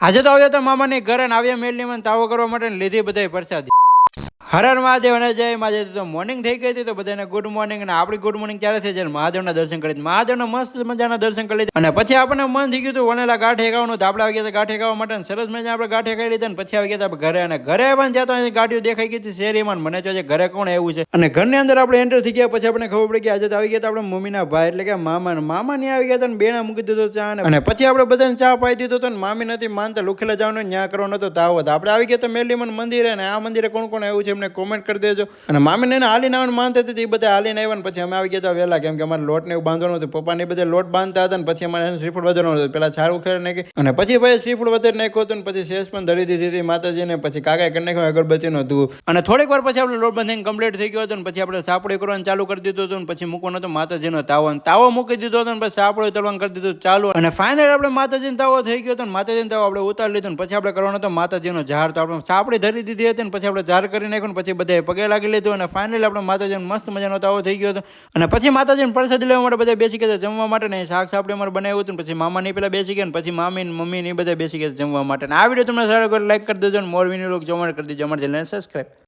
આજે તો આવ્યા હતા મામાની ઘરે ને આવ્યા મેલની મને તાવો કરવા માટે લીધી બધા પ્રસાદી. હર હર મહાદેવ અને જય મહાદેવ. તો મોર્નિંગ થઈ ગઈ હતી તો બધાને ગુડ મોર્નિંગ. અને આપણી ગુડ મોર્નિંગ ક્યારે થઈ જાય? મહાદેવના દર્શન કરી, મહાદેવના મસ્ત મજાના દર્શન કરી લીધા. અને પછી આપણને મન થઈ ગયું હતું વનેલા ગાંઠે ખાવાનું. તો આપણે આવી ગયા ગાંઠે ખાવા માટે સરસ મજા આપણે ગાંઠે ખાઈ લીધા. અને પછી આવી ગયા ઘરે, અને ઘરે પણ જ્યાં તો ગાંઠીઓ દેખાઈ ગઈ હતી શેરીમાં. મને જોઈએ ઘરે કોણ એવું છે. અને ઘરની અંદર આપણે એન્ટર થઈ ગયા પછી આપણે ખબર પડી કે આજે તો આવી ગયા આપણે મમ્મીના ભાઈ એટલે કે મામા ની આવી ગયા હતા. બેના મૂકી દીધો ચા. અને પછી આપણે બધાને ચા પાઈ દીધો હતો. મામી નથી માનતા, લુખેલા જવાનું ન્યા કરવાનો હતો તાવ. આપણે આવી ગયા તો મેલીમન મંદિરે. અને આ મંદિરે કોણ કોણ આવ્યું છે એમને કોમેન્ટ કરી દેજો. અને મામીને હાલીને આવવાનું માનતા હતી, એ બધા હાલીને આવ્યા. ને પછી અમે આવી ગયા હતા વહેલા, કેમ કે અમારે લોટ ને એવું બાંધવાનું હતું. પપ્પાને બધા લોટ બાંધતા હતા. ને પછી અમારે શ્રીફળ વધારવાનું હતું. પેલા છાર ઉખેર નાખી અને પછી ભાઈ શ્રીફળ વધારી નાખ્યું હતું. ને પછી શેષ પણ ધરી દીધી હતી માતાજીને. પછી કાકાએ કરી નાખ્યું અગરબત્તીનું ધૂપ. અને થોડીક વાર પછી આપણે લોટ બાંધીને કમ્પ્લીટ થઈ ગયો હતો. ને પછી આપણે સાપડી કરવાનું ચાલુ કરી દીધું હતું. પછી મૂકવાનો હતો માતાજીનો તાવો. તાવો મૂકી દીધો હતો. ને પછી સાપડો તળવાનું કરી દીધું ચાલુ. અને ફાઇનલ આપણે માતાજીનો તાવો થઈ ગયો હતો. ને માતાજીનો તાવો આપણે ઉતારી લીધો. પછી આપણે કરવાનો હતો માતાજીનો ઝાર. તો આપણે સાપડી ધરી દીધી હતી. ને પછી આપણે ઝાર કરી નાખ્યું. પછી બધા પગે લાગી લીધું. અને ફાઇનલી આપણે માતાજીનો મસ્ત મજાનો તાવો થઈ ગયો હતો. અને પછી માતાજીને પ્રસાદ લેવા માટે બધા બેસી ગયા જમવા માટે. ને શાક સાપડી અમારે બનાવ્યું હતું. પછી મામા ની પેલા બેસી ગયા. ને પછી મામી ને મમ્મી ને બધા બેસી ગયા જમવા માટે. આ વિડીયો તમને સારો લાઈક કરી દેજો. અને મોર વિડીયો જોવા માટે કરી દેજો. અમારી ચેનલને સબસ્ક્રાઈબ.